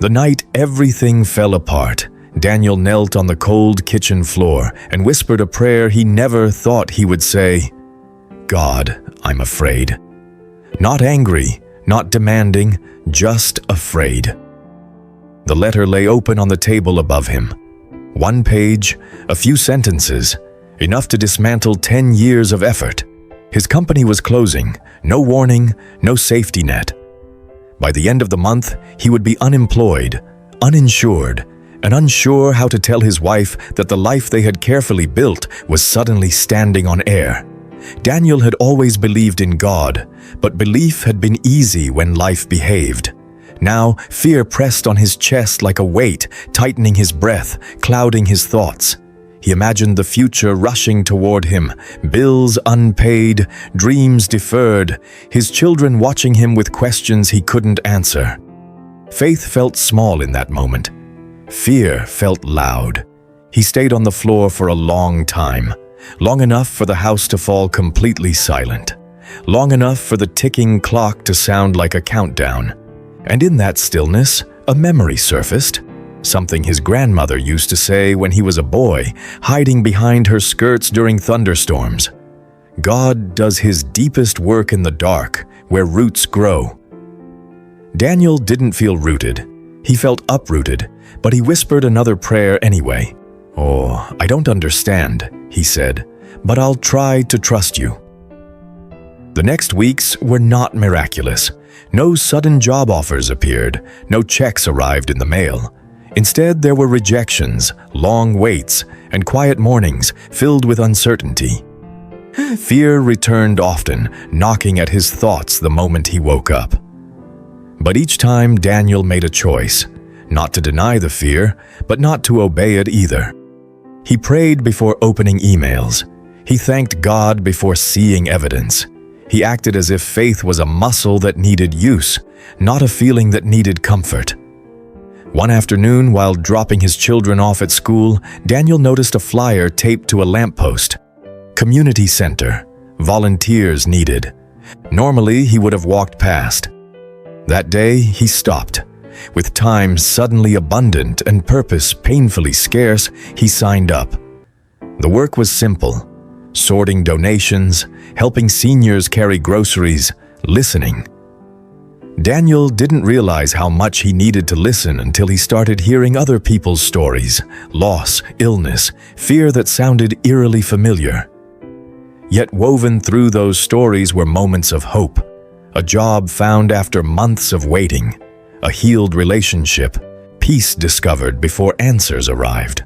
The night everything fell apart, Daniel knelt on the cold kitchen floor and whispered a prayer he never thought he would say. God, I'm afraid. Not angry, not demanding, just afraid. The letter lay open on the table above him. 1 page, a few sentences, enough to dismantle 10 years of effort. His company was closing, no warning, no safety net. By the end of the month, he would be unemployed, uninsured, and unsure how to tell his wife that the life they had carefully built was suddenly standing on air. Daniel had always believed in God, but belief had been easy when life behaved. Now, fear pressed on his chest like a weight, tightening his breath, clouding his thoughts. He imagined the future rushing toward him, bills unpaid, dreams deferred, his children watching him with questions he couldn't answer. Faith felt small in that moment. Fear felt loud. He stayed on the floor for a long time, long enough for the house to fall completely silent, long enough for the ticking clock to sound like a countdown. And in that stillness, a memory surfaced. Something his grandmother used to say when he was a boy, hiding behind her skirts during thunderstorms. God does his deepest work in the dark, where roots grow. Daniel didn't feel rooted. He felt uprooted, but he whispered another prayer anyway. "Oh, I don't understand," he said, "but I'll try to trust you." The next weeks were not miraculous. No sudden job offers appeared, no checks arrived in the mail. Instead, there were rejections, long waits, and quiet mornings filled with uncertainty. Fear returned often, knocking at his thoughts the moment he woke up. But each time Daniel made a choice, not to deny the fear, but not to obey it either. He prayed before opening emails. He thanked God before seeing evidence. He acted as if faith was a muscle that needed use, not a feeling that needed comfort. One afternoon, while dropping his children off at school, Daniel noticed a flyer taped to a lamppost. Community center. Volunteers needed. Normally, he would have walked past. That day, he stopped. With time suddenly abundant and purpose painfully scarce, he signed up. The work was simple. Sorting donations, helping seniors carry groceries, listening. Daniel didn't realize how much he needed to listen until he started hearing other people's stories, loss, illness, fear that sounded eerily familiar. Yet woven through those stories were moments of hope, a job found after months of waiting, a healed relationship, peace discovered before answers arrived.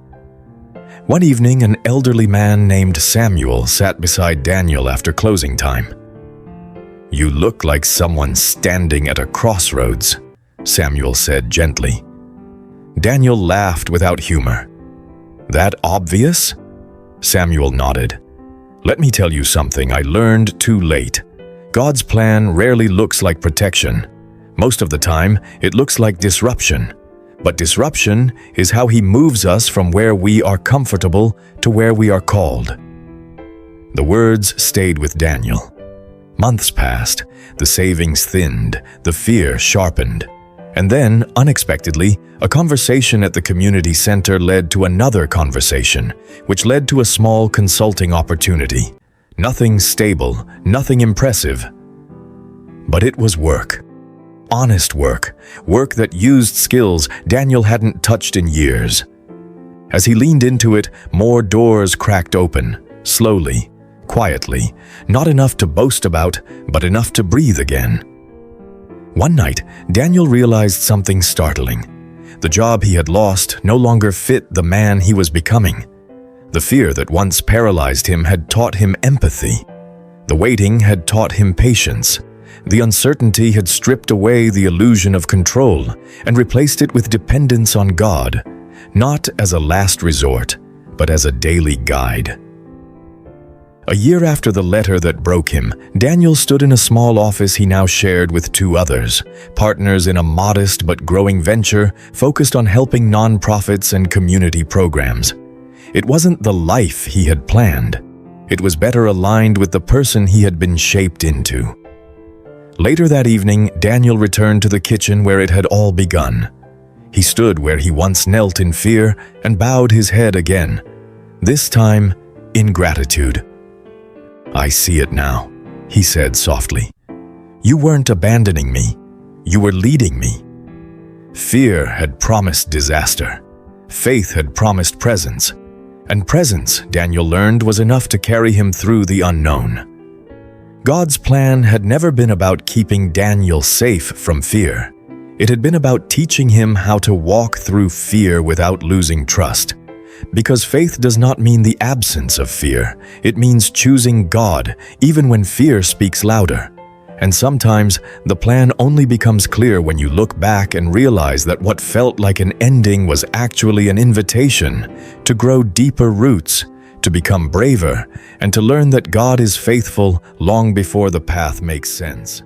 One evening, an elderly man named Samuel sat beside Daniel after closing time. "You look like someone standing at a crossroads," Samuel said gently. Daniel laughed without humor. "That obvious?" Samuel nodded. "Let me tell you something I learned too late. God's plan rarely looks like protection. Most of the time, it looks like disruption. But disruption is how He moves us from where we are comfortable to where we are called." The words stayed with Daniel. Months passed, the savings thinned, the fear sharpened. And then, unexpectedly, a conversation at the community center led to another conversation, which led to a small consulting opportunity. Nothing stable, nothing impressive. But it was work. Honest work, work that used skills Daniel hadn't touched in years. As he leaned into it, more doors cracked open, slowly, quietly, not enough to boast about, but enough to breathe again. One night, Daniel realized something startling. The job he had lost no longer fit the man he was becoming. The fear that once paralyzed him had taught him empathy. The waiting had taught him patience. The uncertainty had stripped away the illusion of control and replaced it with dependence on God, not as a last resort, but as a daily guide. A year after the letter that broke him, Daniel stood in a small office he now shared with 2 others, partners in a modest but growing venture focused on helping nonprofits and community programs. It wasn't the life he had planned. It was better aligned with the person he had been shaped into. Later that evening, Daniel returned to the kitchen where it had all begun. He stood where he once knelt in fear and bowed his head again, this time in gratitude. "I see it now," he said softly. "You weren't abandoning me. You were leading me." Fear had promised disaster. Faith had promised presence. And presence, Daniel learned, was enough to carry him through the unknown. God's plan had never been about keeping Daniel safe from fear. It had been about teaching him how to walk through fear without losing trust. Because faith does not mean the absence of fear. It means choosing God, even when fear speaks louder. And sometimes, the plan only becomes clear when you look back and realize that what felt like an ending was actually an invitation to grow deeper roots, to become braver, and to learn that God is faithful long before the path makes sense.